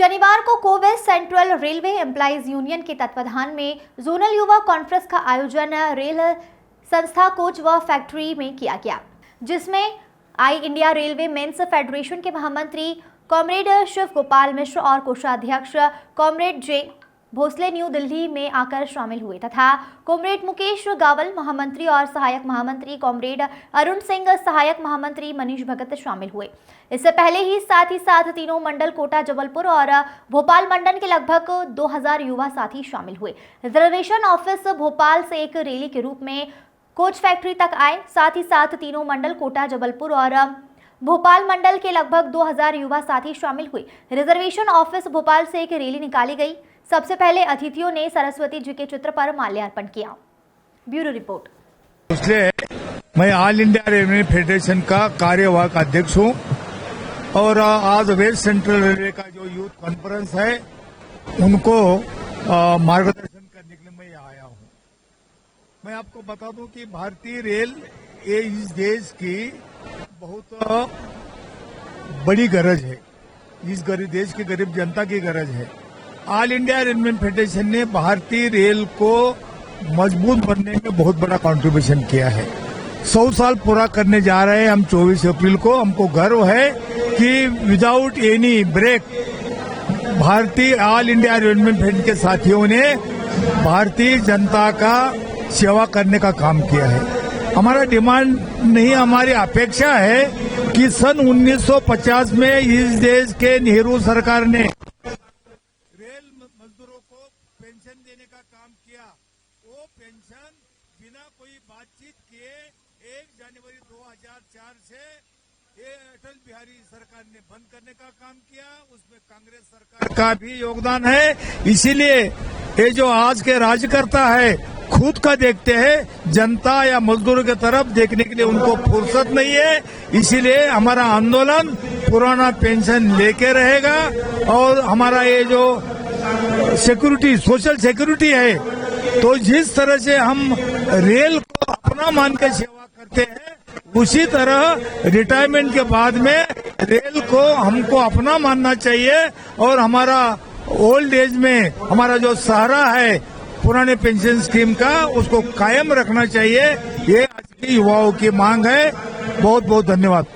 शनिवार को कोवेस्ट central Railway Employees union के तत्वाधान में जोनल युवा कॉन्फ्रेंस का आयोजन रेल संस्था कोच व फैक्ट्री में किया गया, जिसमें आई इंडिया रेलवे मेंस फेडरेशन के महामंत्री कॉमरेड शिव गोपाल मिश्र और कोषाध्यक्ष कॉमरेड जे भोसले न्यू दिल्ली में आकर शामिल हुए तथा कॉमरेड मुकेश गावल महामंत्री और सहायक महामंत्री कॉमरेड अरुण सिंह, सहायक महामंत्री मनीष भगत शामिल हुए। इससे पहले ही साथ तीनों मंडल कोटा, जबलपुर और भोपाल मंडल के लगभग 2000 युवा साथी शामिल हुए। रिजर्वेशन ऑफिस भोपाल से एक रैली के रूप में कोच फैक्ट्री तक आए। साथ तीनों मंडल कोटा, जबलपुर और भोपाल मंडल के लगभग 2000 युवा साथी शामिल हुए। रिजर्वेशन ऑफिस भोपाल से एक रैली निकाली गई। सबसे पहले अतिथियों ने सरस्वती जी के चित्र पर माल्यार्पण किया। Bureau report. मैं ऑल इंडिया रेलवे फेडरेशन का कार्यवाहक अध्यक्ष हूं और आज वेस्ट सेंट्रल रेलवे का जो यूथ कॉन्फ्रेंस है उनको मार्गदर्शन करने के लिए मैं आया हूं। मैं आपको बता दूं कि भारतीय रेल ये इस देश की बहुत बड़ी गरज है, इस देश की गरीब जनता की गरज है। ऑल इंडिया रेलवे फेडरेशन ने भारतीय रेल को मजबूत बनने में बहुत बड़ा कंट्रीब्यूशन किया है। 100 साल पूरा करने जा रहे हैं हम 24 अप्रैल को। हमको गर्व है कि विदाउट एनी ब्रेक भारतीय ऑल इंडिया रेलवे फेडरेशन के साथियों ने भारतीय जनता का सेवा करने का काम किया है। हमारा डिमांड नहीं, हमारी अपेक्षा है कि सन 1950 में इस देश के नेहरू सरकार ने रेल मजदूरों को पेंशन देने का काम किया। वो पेंशन बिना कोई बातचीत किए 1 जनवरी 2004 से अटल बिहारी सरकार ने बंद करने का काम किया। उसमें कांग्रेस सरकार का भी योगदान है। इसीलिए ये जो आज के राज्यकर्ता है खुद का देखते हैं, जनता या मजदूरों की तरफ देखने के लिए उनको फुर्सत नहीं है। इसीलिए हमारा आंदोलन पुराना पेंशन लेके रहेगा और हमारा ये जो सिक्योरिटी, सोशल सिक्योरिटी है, तो जिस तरह से हम रेल को अपना मान के सेवा करते हैं उसी तरह रिटायरमेंट के बाद में रेल को हमको अपना मानना चाहिए और हमारा ओल्ड एज में हमारा जो सहारा है पुराने पेंशन स्कीम का, उसको कायम रखना चाहिए। ये आज की युवाओं की मांग है। बहुत बहुत धन्यवाद।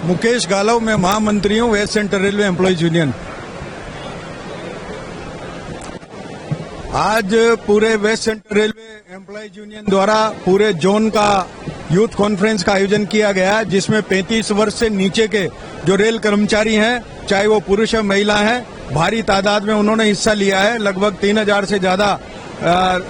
मुकेश गालव, मैं महामंत्री हूँ West Central Railway Employees Union. आज पूरे West Central Railway Employees Union द्वारा पूरे जोन का यूथ कॉन्फ्रेंस का आयोजन किया गया, जिसमें 35 वर्ष से नीचे के जो रेल कर्मचारी हैं, चाहे वो पुरुष या महिला हैं, भारी तादाद में उन्होंने हिस्सा लिया है। लगभग 3000 से ज्यादा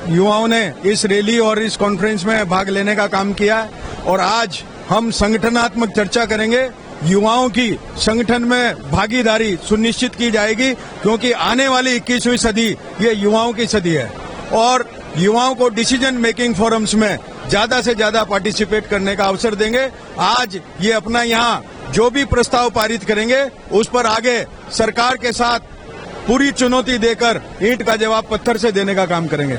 युवाओं ने इस रैली और इस कॉन्फ्रेंस में भाग लेने का काम किया है। और आज हम संगठनात्मक चर्चा करेंगे। युवाओं की संगठन में भागीदारी सुनिश्चित की जाएगी, क्योंकि आने वाली 21वीं सदी ये युवाओं की सदी है और युवाओं को डिसीजन मेकिंग फोरम्स में ज्यादा से ज्यादा पार्टिसिपेट करने का अवसर देंगे। आज ये अपना यहाँ जो भी प्रस्ताव पारित करेंगे उस पर आगे सरकार के साथ पूरी चुनौती देकर ईंट का जवाब पत्थर से देने का काम करेंगे।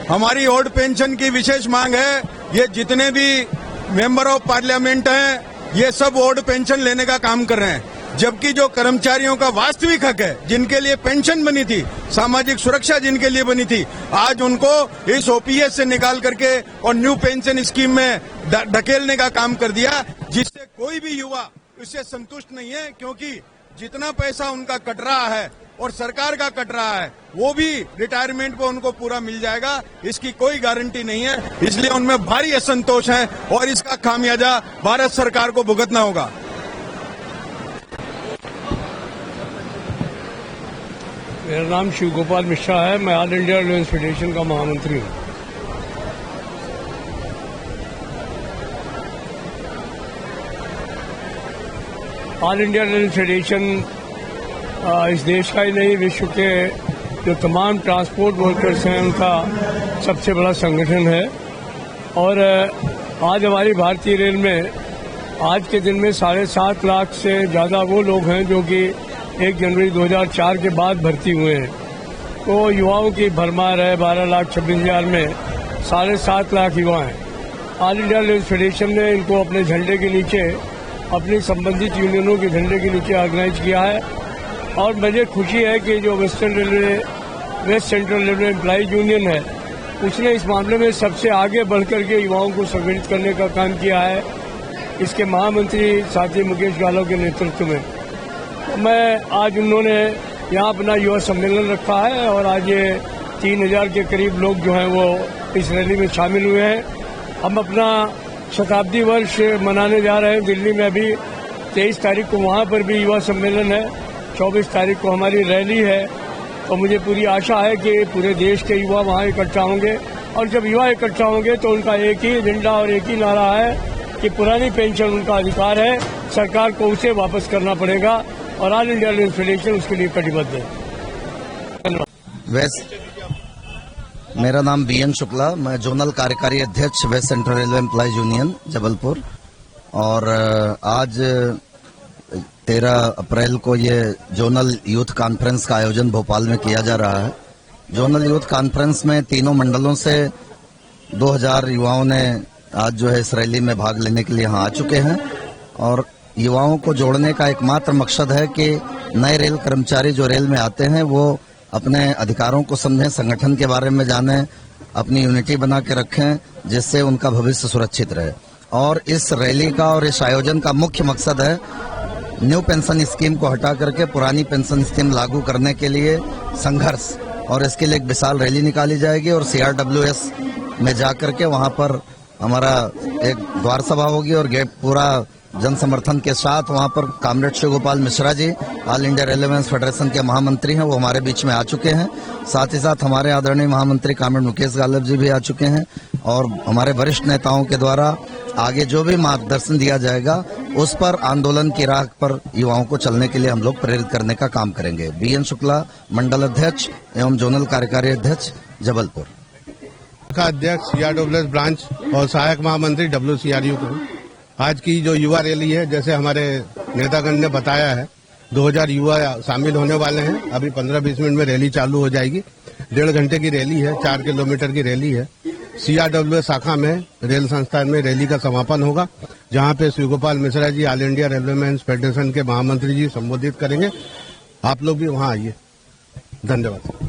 हमारी ओल्ड पेंशन की विशेष मांग है। ये जितने भी मेंबर ऑफ पार्लियामेंट हैं, ये सब ओल्ड पेंशन लेने का काम कर रहे हैं, जबकि जो कर्मचारियों का वास्तविक हक है, जिनके लिए पेंशन बनी थी, सामाजिक सुरक्षा जिनके लिए बनी थी, आज उनको इस ओपीएस से निकाल करके और न्यू पेंशन स्कीम में ढकेलने का काम कर दिया, जिससे कोई भी युवा इससे संतुष्ट नहीं है। क्योंकि जितना पैसा उनका कट रहा है और सरकार का कट रहा है, वो भी रिटायरमेंट पे उनको पूरा मिल जाएगा, इसकी कोई गारंटी नहीं है। इसलिए उनमें भारी असंतोष है और इसका खामियाजा भारत सरकार को भुगतना होगा। मेरा नाम शिव गोपाल मिश्रा है। मैं ऑल इंडिया रेलवे फेडरेशन का महामंत्री हूँ। ऑल इंडिया रेलवे फेडरेशन इस देश का ही नहीं, विश्व के जो तमाम ट्रांसपोर्ट वर्कर्स हैं उनका सबसे बड़ा संगठन है। और आज हमारी भारतीय रेल में आज के दिन में 7.5 लाख से ज़्यादा वो लोग हैं जो कि 1 जनवरी 2004 के बाद भर्ती हुए हैं। तो युवाओं की भरमार है। 12,26,000 में 7.5 लाख युवा हैं। ऑल इंडिया रेल फेडरेशन ने इनको अपने झंडे के नीचे, अपनी संबंधित यूनियनों के झंडे के नीचे ऑर्गेनाइज किया है। और मुझे खुशी है कि जो West Central Railway Employees Union है, उसने इस मामले में सबसे आगे बढ़कर के युवाओं को संगठित करने का काम किया है, इसके महामंत्री साथी मुकेश गालो के नेतृत्व में। मैं आज उन्होंने यहाँ अपना युवा सम्मेलन रखा है और आज ये 3000 के करीब लोग जो हैं वो इस रैली में शामिल हुए हैं। हम अपना शताब्दी वर्ष मनाने जा रहे हैं दिल्ली में। अभी 23 तारीख को वहाँ पर भी युवा सम्मेलन है, 24 तारीख को हमारी रैली है। तो मुझे पूरी आशा है कि पूरे देश के युवा वहाँ इकट्ठा होंगे और जब युवा इकट्ठा होंगे तो उनका एक ही एजेंडा और एक ही नारा है कि पुरानी पेंशन उनका अधिकार है, सरकार को उसे वापस करना पड़ेगा और ऑल इंडिया रेल फेडरेशन उसके लिए कटिबद्ध है। मेरा नाम बीएन शुक्ला, मैं जोनल कार्यकारी अध्यक्ष West Central Railway Employees Union Jabalpur. और आज 13 अप्रैल को ये जोनल यूथ कॉन्फ्रेंस का आयोजन भोपाल में किया जा रहा है। जोनल यूथ कॉन्फ्रेंस में तीनों मंडलों से 2000 युवाओं ने आज जो है इस रैली में भाग लेने के लिए यहाँ आ चुके हैं। और युवाओं को जोड़ने का एकमात्र मकसद है कि नए रेल कर्मचारी जो रेल में आते हैं वो अपने अधिकारों को समझें, संगठन के बारे में जानें, अपनी यूनिटी बना के रखें, जिससे उनका भविष्य सुरक्षित रहे। और इस रैली का और इस आयोजन का मुख्य मकसद है न्यू पेंशन स्कीम को हटा करके पुरानी पेंशन स्कीम लागू करने के लिए संघर्ष। और इसके लिए एक विशाल रैली निकाली जाएगी और CRWS में जाकर के वहां पर हमारा एक द्वार सभा होगी और पूरा जन समर्थन के साथ वहां पर comrade Shiv Gopal Mishra ji, all India railway federation के महामंत्री हैं, वो हमारे बीच में आ चुके हैं। साथ ही साथ हमारे आदरणीय महामंत्री कॉमरेड मुकेश गालो जी भी आ चुके हैं। और हमारे वरिष्ठ नेताओं के द्वारा आगे जो भी मार्गदर्शन दिया जाएगा उस पर आंदोलन की राह पर युवाओं को चलने के लिए हम लोग प्रेरित करने का काम करेंगे। बीएन शुक्ला, मंडल अध्यक्ष एवं जोनल कार्यकारी अध्यक्ष जबलपुर का अध्यक्ष CRWS ब्रांच और सहायक महामंत्री WCRU को। आज की जो युवा रैली है, जैसे हमारे नेतागण ने बताया है, 2000 युवा शामिल होने वाले हैं। अभी 15-20 मिनट में रैली चालू हो जाएगी। 1.5 घंटे की रैली है, 4 किलोमीटर की रैली है। CRWS शाखा में रेल संस्थान में रैली का समापन होगा, जहां पे Shiv Gopal Mishra ji, all India railway federation के महामंत्री जी संबोधित करेंगे। आप लोग भी वहां आइए। धन्यवाद।